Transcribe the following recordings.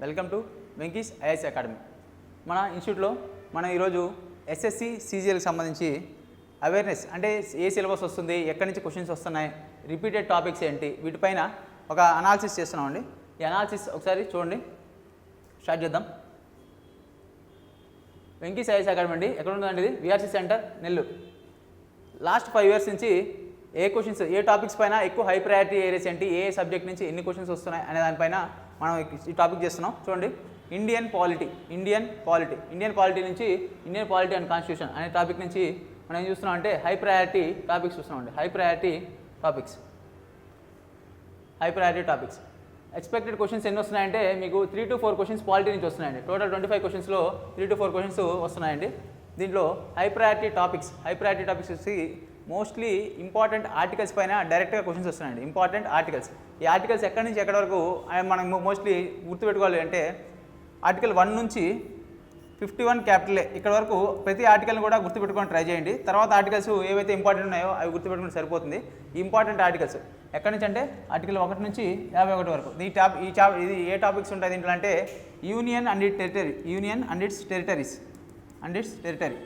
Welcome to Venky's IAS academy. మన ఇన్స్టిట్యూట్లో మనం ఈరోజు ఎస్ఎస్సి సీజీఎల్కి సంబంధించి అవేర్నెస్ అంటే ఏ సిలబస్ వస్తుంది, ఎక్కడి నుంచి క్వశ్చన్స్ వస్తున్నాయి, రిపీటెడ్ టాపిక్స్ ఏంటి, వీటిపైన ఒక అనాలిసిస్ చేస్తున్నామండి. ఈ అనాలిసిస్ ఒకసారి చూడండి. స్టార్ట్ చేద్దాం. వెంకీస్ ఐఏఎస్ అకాడమీ అండి. ఎక్కడ ఉందండి ఇది? VRC centre, Nellore. Last 5 years నుంచి ఏ క్వశ్చన్స్, ఏ టాపిక్స్ పైన ఎక్కువ హై ప్రయారిటీ ఏరియాస్ ఏంటి, ఏ సబ్జెక్ట్ నుంచి ఎన్ని క్వశ్చన్స్ వస్తున్నాయి అనే దానిపైన మనం ఈ టాపిక్ చేస్తున్నాం. చూడండి, ఇండియన్ పాలిటీ నుంచి ఇండియన్ పాలిటీ అండ్ కాన్స్టిట్యూషన్ అనే టాపిక్ నుంచి మనం ఏం చూస్తున్నాం అంటే హై ప్రయారిటీ టాపిక్స్ చూస్తున్నామండి. High priority topics expected questions ఎన్ని వస్తున్నాయంటే మీకు 3 to 4 క్వశ్చన్స్ పాలిటీ నుంచి వస్తున్నాయండి. టోటల్ 25 క్వశ్చన్స్లో 3 to 4 క్వశ్చన్స్ వస్తున్నాయండి. దీంట్లో హై ప్రయారిటీ టాపిక్స్ వచ్చి మోస్ట్లీ ఇంపార్టెంట్ ఆర్టికల్స్ పైన డైరెక్ట్గా క్వశ్చన్స్ వస్తున్నాయండి. Important articles. ఈ ఆర్టికల్స్ ఎక్కడి నుంచి ఎక్కడి వరకు మనం మోస్ట్లీ గుర్తుపెట్టుకోవాలి అంటే ఆర్టికల్ 1 నుంచి 51 క్యాపిటల్ ఇక్కడ వరకు ప్రతి ఆర్టికల్ని కూడా గుర్తుపెట్టుకొని ట్రై చేయండి. తర్వాత ఆర్టికల్స్ ఏవైతే ఇంపార్టెంట్ ఉన్నాయో అవి గుర్తుపెట్టుకుంటే సరిపోతుంది. ఈ ఇంపార్టెంట్ ఆర్టికల్స్ ఎక్కడి నుంచి అంటే ఆర్టికల్ 1 నుంచి 51 వరకు. ఇది ఏ టాపిక్స్ ఉంటాయి దీంట్లో అంటే యూనియన్ అండ్ ఇట్స్ టెరిటరీ.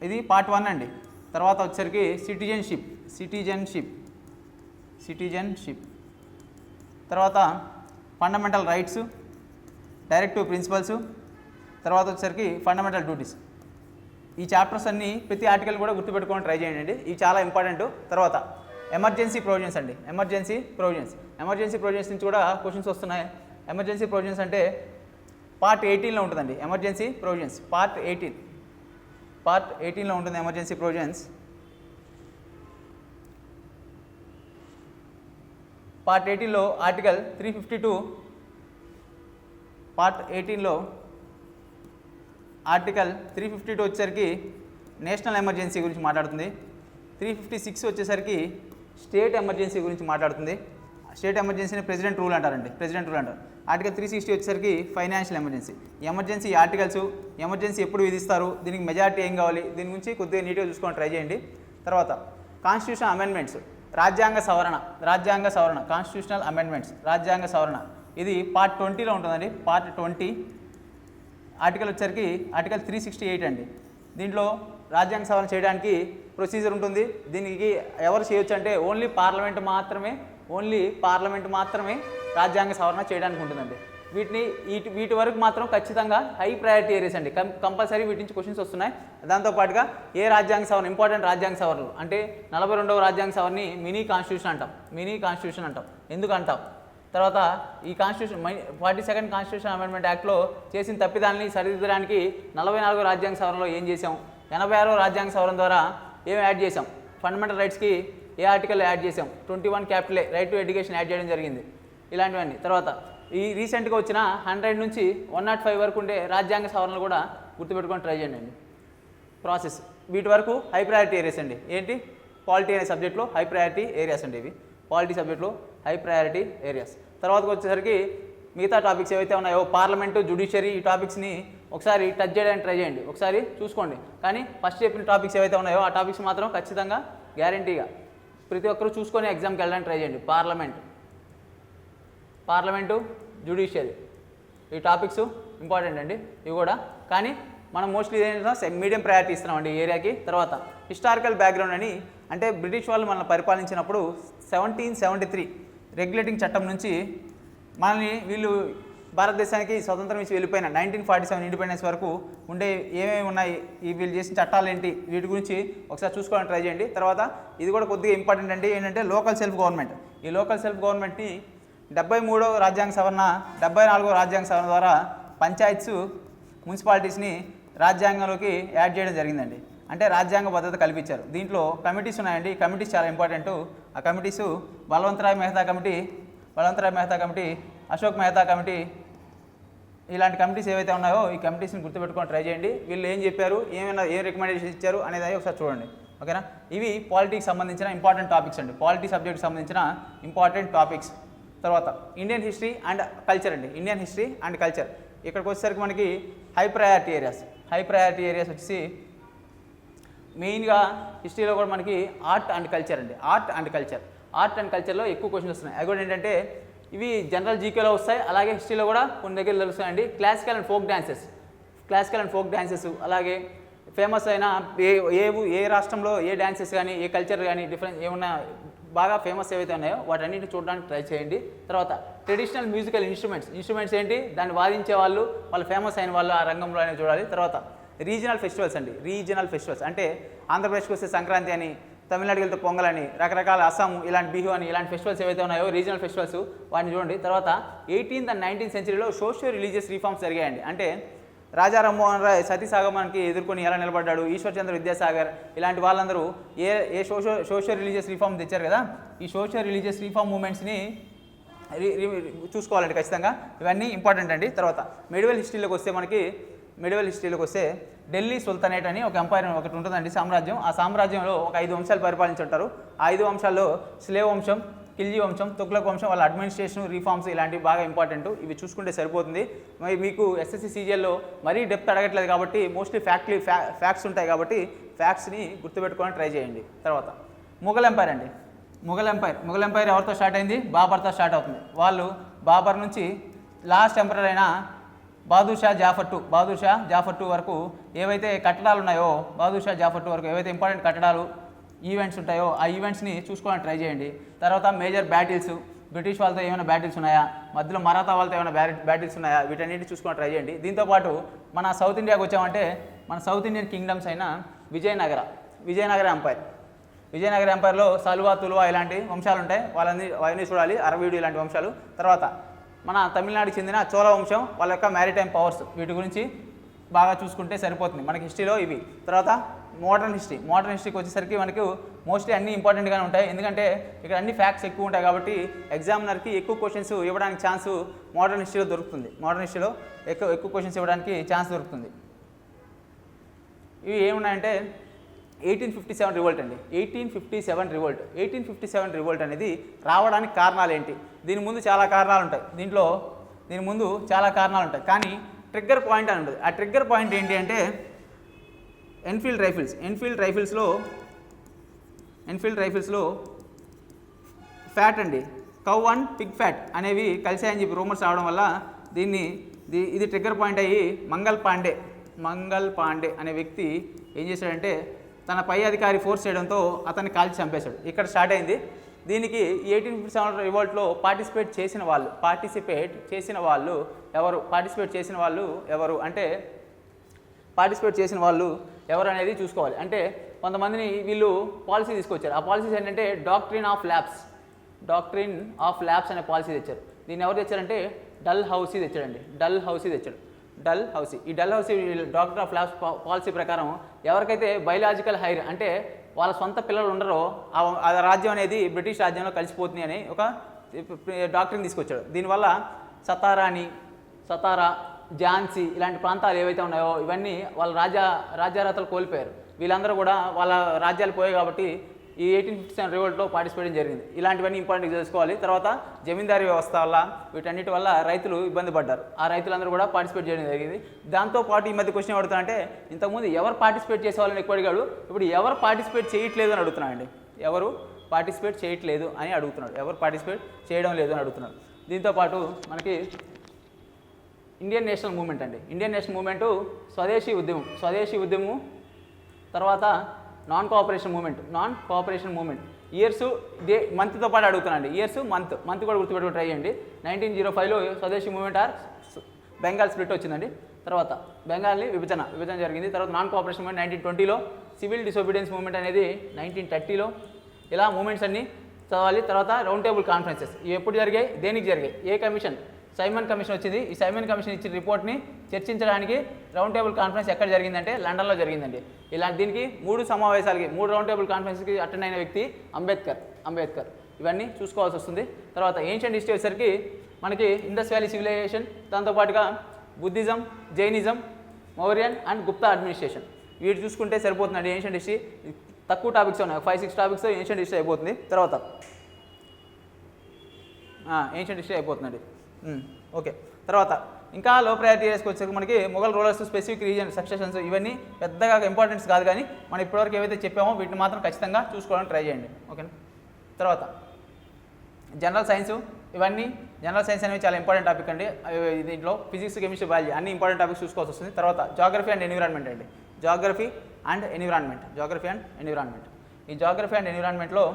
ఇది పార్ట్ 1 అండి. తర్వాత వచ్చేసరికి సిటిజన్షిప్, తర్వాత ఫండమెంటల్ రైట్స్, డైరెక్టివ్ ప్రిన్సిపల్స్, తర్వాత వచ్చేసరికి ఫండమెంటల్ డ్యూటీస్. ఈ చాప్టర్స్ అన్నీ ప్రతి ఆర్టికల్ కూడా గుర్తుపెట్టుకొని ట్రై చేయండి. ఇవి చాలా ఇంపార్టెంట్. తర్వాత ఎమర్జెన్సీ ప్రొవిజన్స్ అండి. ఎమర్జెన్సీ ప్రొవిజన్స్ నుంచి కూడా క్వశ్చన్స్ వస్తున్నాయి. ఎమర్జెన్సీ ప్రొవిజన్స్ అంటే పార్ట్ 18లో ఉంటుందండి. ఎమర్జెన్సీ ప్రొవిజన్స్ పార్ట్ 18లో ఉంటుంది. ఎమర్జెన్సీ ప్రొవిజన్స్ పార్ట్ 18లో ఆర్టికల్ 352 వచ్చేసరికి నేషనల్ ఎమర్జెన్సీ గురించి మాట్లాడుతుంది. 356 వచ్చేసరికి స్టేట్ ఎమర్జెన్సీ గురించి మాట్లాడుతుంది. స్టేట్ ఎమర్జెన్సీని ప్రెసిడెంట్ రూల్ అంటారు. ఆర్టికల్ 360 వచ్చేసరికి financial emergency. Emergency articles, emergency ఎప్పుడు విధిస్తారు, దీనికి మెజారిటీ ఏం కావాలి, దీని గురించి కొద్దిగా నీట్గా చూసుకొని ట్రై చేయండి. తర్వాత కాన్స్టిట్యూషన్ అమెండ్మెంట్స్, రాజ్యాంగ సవరణ, కాన్స్టిట్యూషనల్ అమెండ్మెంట్స్, రాజ్యాంగ సవరణ. ఇది పార్ట్ 20లో ఉంటుందండి. పార్ట్ 20 ఆర్టికల్ వచ్చేసరికి ఆర్టికల్ 368 అండి. దీంట్లో రాజ్యాంగ సవరణ చేయడానికి ప్రొసీజర్ ఉంటుంది. దీనికి ఎవరు చేయొచ్చు అంటే ఓన్లీ పార్లమెంట్ మాత్రమే రాజ్యాంగ సవరణ చేయడానికి ఉంటుందండి. వీటి వరకు మాత్రం ఖచ్చితంగా హై ప్రయారిటీ ఏరియాస్ అండి. కంపల్సరీ వీటి నుంచి క్వశ్చన్స్ వస్తున్నాయి. దాంతోపాటుగా ఏ రాజ్యాంగ సవరణ, ఇంపార్టెంట్ రాజ్యాంగ సవరణలు అంటే 42వ రాజ్యాంగ సవరణని మినీ కాన్స్టిట్యూషన్ అంటాం. ఎందుకు అంటాం? తర్వాత ఈ 42nd కాన్స్టిట్యూషన్ అమెండ్మెంట్ యాక్ట్లో చేసిన తప్పిదాన్ని సరిదిద్దడానికి 44వ రాజ్యాంగ సవరణలో ఏం చేసాం, 86వ రాజ్యాంగ సవరణ ద్వారా ఏం యాడ్ చేసాం, ఫండమెంటల్ రైట్స్కి ఏ ఆర్టికల్ యాడ్ చేసాం, 21 capital right to education add చేయడం జరిగింది. ఇలాంటివన్నీ. తర్వాత ఈ రీసెంట్గా వచ్చిన 100 నుంచి 105 వరకు ఉండే రాజ్యాంగ సవరణలు కూడా గుర్తుపెట్టుకొని ట్రై చేయండి. ప్రాసెస్ వీటి వరకు హై ప్రయారిటీ ఏరియాస్ అండి. ఏంటి? పాలిటీ అనే సబ్జెక్ట్లో హై ప్రయారిటీ ఏరియాస్ అండి. ఇవి పాలిటీ సబ్జెక్ట్లో హై ప్రయారిటీ ఏరియాస్. తర్వాతకు వచ్చేసరికి మిగతా టాపిక్స్ ఏవైతే ఉన్నాయో పార్లమెంటు, జ్యుడిషియరీ, ఈ టాపిక్స్ని ఒకసారి టచ్ చేయడానికి ట్రై చేయండి. ఒకసారి చూసుకోండి. కానీ ఫస్ట్ చెప్పిన టాపిక్స్ ఏవైతే ఉన్నాయో ఆ టాపిక్స్ మాత్రం ఖచ్చితంగా గ్యారంటీగా ప్రతి ఒక్కరూ చూసుకొని ఎగ్జామ్కి వెళ్ళడానికి ట్రై చేయండి. పార్లమెంటు, జ్యుడిషియరీ, ఈ టాపిక్స్ ఇంపార్టెంట్ అండి ఇవి కూడా. కానీ మనం మోస్ట్లీ ఏంటంటే మీడియం ప్రయారిటీ ఇస్తున్నామండి ఈ ఏరియాకి. తర్వాత హిస్టారికల్ బ్యాక్గ్రౌండ్ అని అంటే బ్రిటిష్ వాళ్ళు మనల్ని పరిపాలించినప్పుడు 1773 రెగ్యులేటింగ్ చట్టం నుంచి మనల్ని వీళ్ళు భారతదేశానికి స్వతంత్రం ఇచ్చి వెళ్ళిపోయిన 1947 ఇండిపెండెన్స్ వరకు ఉండే ఏమేమి ఉన్నాయి, వీళ్ళు చేసిన చట్టాలు ఏంటి, వీటి గురించి ఒకసారి చూసుకోవడానికి ట్రై చేయండి. తర్వాత ఇది కూడా కొద్దిగా ఇంపార్టెంట్ అండి. ఏంటంటే లోకల్ సెల్ఫ్ గవర్నమెంట్. ఈ లోకల్ సెల్ఫ్ గవర్నమెంట్ని 73వ రాజ్యాంగ సవరణ, 74వ రాజ్యాంగ సవరణ ద్వారా పంచాయత్స్, మున్సిపాలిటీస్ని రాజ్యాంగంలోకి యాడ్ చేయడం జరిగిందండి. అంటే రాజ్యాంగ భద్రత కల్పించారు. దీంట్లో కమిటీస్ ఉన్నాయండి. కమిటీస్ చాలా ఇంపార్టెంట్. ఆ committees Balwant Rai Mehta committee, Ashok Mehta committee, ఇలాంటి కమిటీస్ ఏవైతే ఉన్నాయో ఈ కమిటీస్ని గుర్తుపెట్టుకొని ట్రై చేయండి. వీళ్ళు ఏం చెప్పారు, ఏం రికమెండేషన్ ఇచ్చారు అనేది ఒకసారి చూడండి. ఓకేనా? ఇవి పాలిటీకి సంబంధించిన ఇంపార్టెంట్ టాపిక్స్ అండి. పాలిటీ సబ్జెక్ట్కి సంబంధించిన ఇంపార్టెంట్ టాపిక్స్. తర్వాత ఇండియన్ హిస్టరీ అండ్ కల్చర్ అండి. ఇక్కడికి వచ్చేసరికి మనకి హై ప్రయారిటీ ఏరియాస్ వచ్చేసి మెయిన్గా హిస్టరీలో కూడా మనకి ఆర్ట్ అండ్ కల్చర్ అండి. ఆర్ట్ అండ్ కల్చర్లో ఎక్కువ క్వశ్చన్స్ వస్తున్నాయి. అవి కూడా ఏంటంటే ఇవి జనరల్ జీకేలో వస్తాయి, అలాగే హిస్టరీలో కూడా కొన్ని దగ్గర తెలుస్తాయండి. క్లాసికల్ అండ్ ఫోక్ డ్యాన్సెస్, అలాగే ఫేమస్ అయిన ఏ రాష్ట్రంలో ఏ డ్యాన్సెస్ కానీ ఏ కల్చర్ కానీ డిఫరెన్స్ ఏమన్నా బాగా ఫేమస్ ఏవైతే ఉన్నాయో వాటన్నిటిని చూడడానికి ట్రై చేయండి. తర్వాత ట్రెడిషనల్ మ్యూజికల్ ఇన్స్ట్రుమెంట్స్ ఏంటి, దాన్ని వాదించే వాళ్ళు ఫేమస్ అయిన వాళ్ళు ఆ రంగంలోనే చూడాలి. తర్వాత రీజనల్ ఫెస్టివల్స్ అంటే ఆంధ్రప్రదేశ్కి వస్తే సంక్రాంతి అని, తమిళనాడుకి వెళ్తే పొంగల్ అని, రకరకాల అస్సాం ఇలాంటి బిహు అని ఇలాంటి ఫెస్టివల్స్ ఏవైతే ఉన్నాయో రీజనల్ ఫెస్టివల్స్ వాటిని చూడండి. తర్వాత 18th and 19th సెంచరీలో సోషియో రిలీజియస్ రిఫార్మ్స్ జరిగాయండి. అంటే రాజా రామ్మోహన్ రాయ్ సతీ సాగమనానికి ఎదుర్కొని ఎలా నిలబడ్డాడు, ఈశ్వర్ చంద్ర విద్యాసాగర్ ఇలాంటి వాళ్ళందరూ ఏ సోషియో రిలీజియస్ రిఫార్మ్ తెచ్చారు కదా, ఈ సోషియో రిలీజియస్ రిఫార్మ్ మూమెంట్స్ని చూసుకోవాలండి ఖచ్చితంగా. ఇవన్నీ ఇంపార్టెంట్ అండి. తర్వాత మెడివల్ హిస్టరీలోకి వస్తే ఢిల్లీ సుల్తానేట్ అని ఒక ఎంపైర్ ఒకటి ఉంటుందండి, సామ్రాజ్యం. ఆ సామ్రాజ్యంలో ఒక 5 వంశాలు పరిపాలించుంటారు. ఆ 5 వంశాల్లో స్లేవ్ వంశం, ఖిల్జీ వంశం, తుగ్లక్ వంశం, వాళ్ళ అడ్మినిస్ట్రేషన్ రిఫార్మ్స్ ఇలాంటివి బాగా ఇంపార్టెంట్. ఇవి చూసుకుంటే సరిపోతుంది. మరి మీకు ఎస్ఎస్సి సీజీఎల్లో మరీ డెప్త్ అడగట్లేదు కాబట్టి మోస్ట్లీ ఫ్యాక్ట్స్ ఉంటాయి కాబట్టి ఫ్యాక్ట్స్ని గుర్తుపెట్టుకోవడానికి ట్రై చేయండి. తర్వాత ముఘల్ ఎంపైర్ అండి. ముఘల్ ఎంపైర్ ఎవరితో స్టార్ట్ అయింది, బాబర్తో స్టార్ట్ అవుతుంది. వాళ్ళు బాబర్ నుంచి లాస్ట్ ఎంపరర్ అయిన బహదూర్ షా జాఫర్ టూ వరకు ఏవైతే కట్టడాలు ఉన్నాయో, ఏవైతే ఇంపార్టెంట్ కట్టడాలు ఈవెంట్స్ ఉంటాయో ఆ ఈవెంట్స్ని చూసుకోవడానికి ట్రై చేయండి. తర్వాత మేజర్ బ్యాటిల్స్, బ్రిటిష్ వాళ్ళతో ఏమైనా బ్యాటిల్స్ ఉన్నాయా, మధ్యలో మరాఠా వాళ్ళతో ఏమైనా బ్యాటిల్స్ ఉన్నాయా, వీటన్నిటిని చూసుకోవడానికి ట్రై చేయండి. దీంతోపాటు మన సౌత్ ఇండియాకి వచ్చామంటే మన సౌత్ ఇండియన్ కింగ్డమ్స్ అయిన విజయనగర ఎంపైర్లో సల్వా, తులువా ఇలాంటి వంశాలు ఉంటాయి. అవన్నీ చూడాలి, అరవీడు ఇలాంటి వంశాలు. తర్వాత మన తమిళనాడుకి చెందిన చోళ వంశం, వాళ్ళ యొక్క మ్యారిటైమ్ పవర్స్, వీటి గురించి బాగా చూసుకుంటే సరిపోతుంది మనకి హిస్టరీలో ఇవి. తర్వాత మోడర్న్ హిస్టరీకి వచ్చేసరికి మనకు మోస్ట్లీ అన్నీ ఇంపార్టెంట్గానే ఉంటాయి. ఎందుకంటే ఇక్కడ అన్ని ఫ్యాక్ట్స్ ఎక్కువ ఉంటాయి కాబట్టి ఎగ్జామినర్కి ఎక్కువ క్వశ్చన్స్ ఇవ్వడానికి ఛాన్స్ మోడర్న్ హిస్టరీలో దొరుకుతుంది. ఎక్కువ క్వశ్చన్స్ ఇవ్వడానికి ఛాన్స్ దొరుకుతుంది. ఇవి ఏమున్నాయంటే 1857 రివోల్ట్ అండి. 1857 రివోల్ట్ అనేది రావడానికి కారణాలు ఏంటి, దీని ముందు చాలా కారణాలు ఉంటాయి. కానీ ట్రిగ్గర్ పాయింట్ అని ఉంటుంది. ఆ ట్రిగ్గర్ పాయింట్ ఏంటి అంటే ఎన్ఫీల్డ్ రైఫిల్స్లో ఫ్యాట్ అండి, కౌ అండ్ పిగ్ ఫ్యాట్ అనేవి కలిసాయని చెప్పి రూమర్స్ రావడం వల్ల ఇది ట్రిగ్గర్ పాయింట్ అయ్యి మంగల్ పాండే అనే వ్యక్తి ఏం చేశాడంటే తన పై అధికారి ఫోర్స్ చేయడంతో అతన్ని కాల్చి చంపేశాడు. ఇక్కడ స్టార్ట్ అయింది. దీనికి 1857 రివోల్ట్లో పార్టిసిపేట్ చేసిన వాళ్ళు ఎవరు అనేది చూసుకోవాలి. అంటే కొంతమందిని వీళ్ళు పాలసీ తీసుకొచ్చారు. ఆ పాలసీస్ ఏంటంటే డాక్ట్రిన్ ఆఫ్ ల్యాబ్స్ అనే పాలసీ తెచ్చారు. దీన్ని ఎవరు తెచ్చారంటే డల్ హౌసీ తెచ్చాడు. ఈ dull housie doctor of labs policy ప్రకారం ఎవరికైతే బయలాజికల్ హైర్ అంటే వాళ్ళ సొంత పిల్లలు ఉండరో ఆ రాజ్యం అనేది బ్రిటిష్ రాజ్యంలో కలిసిపోతుంది అని ఒక డాక్టర్ని తీసుకొచ్చాడు. దీనివల్ల సతారా, ఝాన్సీ ఇలాంటి ప్రాంతాలు ఏవైతే ఉన్నాయో ఇవన్నీ వాళ్ళ రాజ్యారాతలు కోల్పోయారు. వీళ్ళందరూ కూడా వాళ్ళ రాజ్యాలు పోయాయి కాబట్టి ఈ 1857 రివోల్ట్లో పార్టిసిపేట్ జరిగింది. ఇలాంటివన్నీ ఇంపార్టెంట్ తెలుసుకోవాలి. తర్వాత జమీందారీ వ్యవస్థ వల్ల వీటన్నిటి వల్ల రైతులు ఇబ్బంది పడ్డారు. ఆ రైతులందరూ కూడా పార్టిసిపేట్ చేయడం జరిగింది. దాంతోపాటు ఈ మధ్య క్వశ్చన్ అడుగుతానంటే ఇంతకుముందు ఎవరు పార్టిసిపేట్ చేసే వాళ్ళని ఎక్కువ అడిగాడు, ఇప్పుడు ఎవరు పార్టిసిపేట్ చేయట్లేదు అని అడుగుతున్నాడు. ఎవరు పార్టిసిపేట్ చేయడం లేదు అని అడుగుతున్నాడు. దీంతోపాటు మనకి ఇండియన్ నేషనల్ మూమెంట్ స్వదేశీ ఉద్యమం తర్వాత నాన్ కోఆపరేషన్ మూమెంట్ ఇయర్స్ మంత్తో పాటు అడుగుతున్నాండి. మంత్ కూడా గుర్తుపెట్టుకుని ట్రై చేయండి. 1905లో స్వదేశీ మూమెంట్ బెంగాల్ స్ప్లిట్ వచ్చిందండి. తర్వాత బెంగాల్ని విభజన జరిగింది. తర్వాత నాన్ కోఆపరేషన్ మూమెంట్ 1920లో, సివిల్ డిసోబీడియన్స్ మూమెంట్ అనేది 1930లో. ఇలా మూమెంట్స్ అన్నీ చదవాలి. తర్వాత రౌండ్ టేబుల్ కాన్ఫరెన్సెస్ ఇవి ఎప్పుడు జరిగాయి, దేనికి జరిగాయి, ఏ కమిషన్, సైమన్ కమిషన్ వచ్చింది. ఈ సైమన్ కమిషన్ ఇచ్చిన రిపోర్ట్ని చర్చించడానికి రౌండ్ టేబుల్ కాన్ఫరెన్స్ ఎక్కడ జరిగిందంటే లండన్లో జరిగిందండి. దీనికి 3 రౌండ్ టేబుల్ కాన్ఫరెన్స్కి అటెండ్ అయిన వ్యక్తి అంబేద్కర్. ఇవన్నీ చూసుకోవాల్సి వస్తుంది. తర్వాత ఏన్షియంట్ హిస్టరీ వచ్చేసరికి మనకి ఇండస్ వ్యాలీ సివిలైజేషన్, దాంతోపాటుగా Buddhism, Jainism, Mauryan and Gupta administration, వీటి చూసుకుంటే సరిపోతుందండి. ఏన్షియంట్ హిస్టరీ తక్కువ టాపిక్స్ ఉన్నాయి, 5-6 టాపిక్స్ ఏన్షియంట్ హిస్టరీ అయిపోతుంది. తర్వాత ఏన్షియంట్ హిస్టరీ అయిపోతుందండి. ఓకే. తర్వాత ఇంకా లో ప్రయారిటీ ఏరియాస్కి వచ్చేసరికి మనకి Mughal rulers, specific reason, successions ఇవన్నీ పెద్దగా ఇంపార్టెన్స్ కాదు, కానీ మనం ఇప్పటివరకు ఏవైతే చెప్పామో వీటిని మాత్రం ఖచ్చితంగా చూసుకోవడానికి ట్రై చేయండి. ఓకేనా. తర్వాత జనరల్ సైన్స్, ఇవన్నీ జనరల్ సైన్స్ అనేవి చాలా ఇంపార్టెంట్ టాపిక్ అండి. దీంట్లో ఫిజిక్స్, కెమిస్ట్రీ, బయాలజీ అన్ని ఇంపార్టెంట్ టాపిక్స్ చూసుకోవాల్సి వస్తుంది. తర్వాత జాగ్రఫీ అండ్ ఎన్విరాన్మెంట్ అండి. Geography and environment. ఈ జాగ్రఫీ అండ్ ఎన్విరాన్మెంట్లో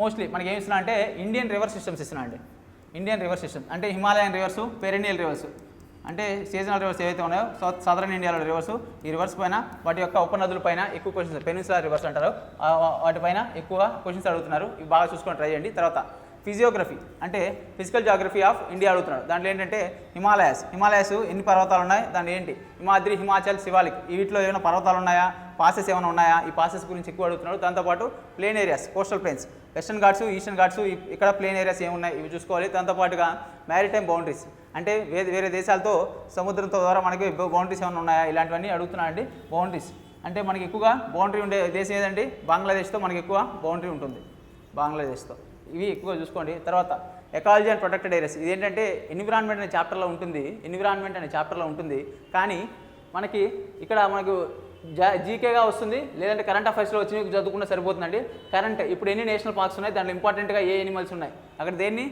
మోస్ట్లీ మనకి ఏమి ఇస్తున్నా అంటే ఇండియన్ రివర్ సిస్టమ్స్ ఇస్తున్నా అండి. ఇండియన్ రివర్ సిస్టమ్ అంటే హిమాలయన్ రివర్సు, పెరెనియల్ రివర్సు, అంటే సీజనల్ రివర్స్ ఏవైతే ఉన్నాయో సదరన్ ఇండియాలో రివర్స్, ఈ రివర్స్ పైన వాటి యొక్క ఉపనదుల పైన ఎక్కువ క్వశ్చన్స్, పెనిన్సులర్ రివర్స్ అంటారు, వాటిపైన ఎక్కువ క్వశ్చన్స్ అడుగుతున్నారు. ఇవి బాగా చూసుకొని ట్రై చేయండి. తర్వాత ఫిజియోగ్రఫీ అంటే ఫిజికల్ జాగ్రఫీ ఆఫ్ ఇండియా అడుగుతున్నాడు. దాంట్లో ఏంటంటే హిమాలయాస్ ఎన్ని పర్వతాలు ఉన్నాయి, దాని ఏంటి, హిమాద్రి, హిమాచల్, శివాలిక్, వీటిలో ఏమైనా పర్వతాలు ఉన్నాయా, పాసెస్ ఏమైనా ఉన్నాయా, ఈ పాసెస్ గురించి ఎక్కువ అడుగుతున్నాడు. దాంతోపాటు plain areas, coastal plains, Western Ghats, Eastern Ghats, ఇక్కడ ప్లేన్ ఏరియాస్ ఏమున్నాయి ఇవి చూసుకోవాలి. దాంతోపాటుగా మ్యారిటైమ్ బౌండరీస్ అంటే వేరే దేశాలతో సముద్రంతో ద్వారా మనకి బౌండరీస్ ఏమైనా ఉన్నాయా, ఇలాంటివన్నీ అడుగుతున్నాడు అండి. బౌండరీస్ అంటే మనకి ఎక్కువగా బౌండరీ ఉండే దేశం ఏదండి, బంగ్లాదేశ్తో మనకి ఎక్కువ బౌండరీ ఉంటుంది, బంగ్లాదేశ్తో. ఇవి ఎక్కువ చూసుకోండి. తర్వాత ఎకాలజీ అండ్ ప్రొటెక్టెడ్ ఏరియాస్, ఇదేంటంటే ఎన్విరాన్మెంట్ అనే చాప్టర్లో ఉంటుంది. కానీ మనకి ఇక్కడ మనకు జీకేగా వస్తుంది, లేదంటే కరెంట్ అఫైర్స్లో వచ్చి చదువుకుంటే సరిపోతుందండి. కరెంట్ ఇప్పుడు ఎన్ని నేషనల్ పార్క్స్ ఉన్నాయి, దాంట్లో ఇంపార్టెంట్గా ఏ ఎనిమల్స్ ఉన్నాయి, అక్కడ దేన్ని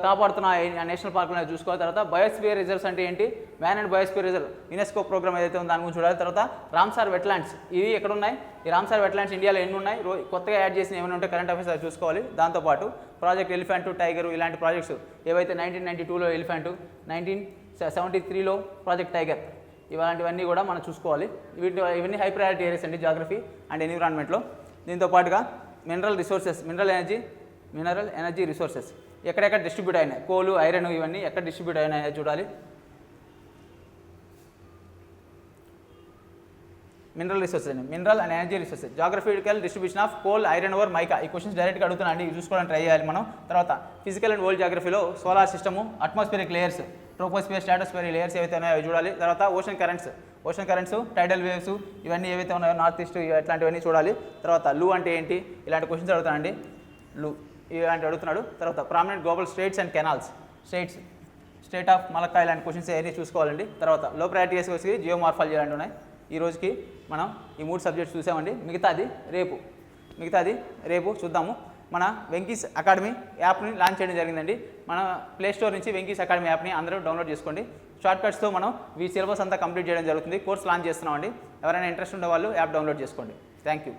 కాపాడుతున్న ఆ నేషనల్ పార్క్లో చూసుకోవాలి. తర్వాత బయోస్ఫియర్ రిజర్వ్స్ అంటే ఏంటి, man and biosphere reserve UNESCO programme ఏదైతే ఉందో దాని గురించి చూడాలి. తర్వాత రామ్సార్ వెట్లాండ్స్, ఇవి ఎక్కడ ఉన్నాయి, ఈ రామ్సార్ వెట్లాండ్స్ ఇండియాలో ఎన్ని ఉన్నాయి, కొత్తగా యాడ్ చేసిన ఏమైనా ఉంటే కరెంట్ అఫైర్స్ అది చూసుకోవాలి. దాంతోపాటు ప్రాజెక్ట్ ఎలిఫెంట్, టైగర్, ఇలాంటి ప్రాజెక్ట్స్ ఏవైతే 1992లో ఎలిఫెంట్, 1973లో ప్రాజెక్ట్ టైగర్, ఇలాంటివన్నీ కూడా మనం చూసుకోవాలి. ఇవన్నీ హై ప్రయారిటీ ఏరియాస్ అండి జాగ్రఫీ అండ్ ఎన్విరాన్మెంట్లో. దీంతో పాటుగా మినరల్ ఎనర్జీ రిసోర్సెస్ ఎక్కడెక్కడ డిస్ట్రిబ్యూట్ అయినాయి, కోలు, ఐరన్, ఇవన్నీ ఎక్కడ డిస్ట్రిబ్యూట్ అయినాయో చూడాలి. Mineral and energy resources, geographical distribution of coal, iron ore, mica, ఈ క్వశ్చన్స్ డైరెక్ట్గా అడుగుతున్నాను అండి, చూసుకోవడానికి ట్రై చేయాలి మనం. తర్వాత ఫిజికల్ అండ్ వరల్డ్ జాగ్రఫీలో solar system, atmospheric layers, troposphere, stratosphere layers ఏవైతే ఉన్నాయో అవి చూడాలి. తర్వాత ఓషన్ కరెంట్స్, టైడల్ వేవ్స్, ఇవన్నీ ఏవైతే ఉన్నాయో నార్త్ ఈస్ట్ ఇట్లాంటివన్నీ చూడాలి. తర్వాత లూ అంటే ఏంటి, ఇలాంటి క్వశ్చన్స్ అడుగుతానండి, లూ ఇలాంటి అడుగుతున్నాడు. తర్వాత prominent global straits and canals, strait of Malacca, ఇలాంటి క్వశ్చన్స్ అవన్నీ చూసుకోవాలండి. తర్వాత లో ప్రయారిటీస్ వచ్చి జియోమార్ఫాలజీ ఇలాంటివి ఉన్నాయి. ఈ రోజుకి మనం ఈ 3 సబ్జెక్ట్స్ చూసామండి. మిగతాది రేపు చూద్దాము. మన వెంకీస్ అకాడమీ యాప్ని లాంచ్ చేయడం జరిగిందండి. మన ప్లే స్టోర్ నుంచి వెంకీస్ అకాడమీ యాప్ని అందరూ డౌన్లోడ్ చేసుకోండి. షార్ట్కట్స్తో మనం ఈ సిలబస్ అంతా కంప్లీట్ చేయడం జరుగుతుంది. కోర్స్ లాంచ్ చేస్తున్నామండి. ఎవరైనా ఇంట్రెస్ట్ ఉండే వాళ్ళు యాప్ డౌన్లోడ్ చేసుకోండి. Thank you.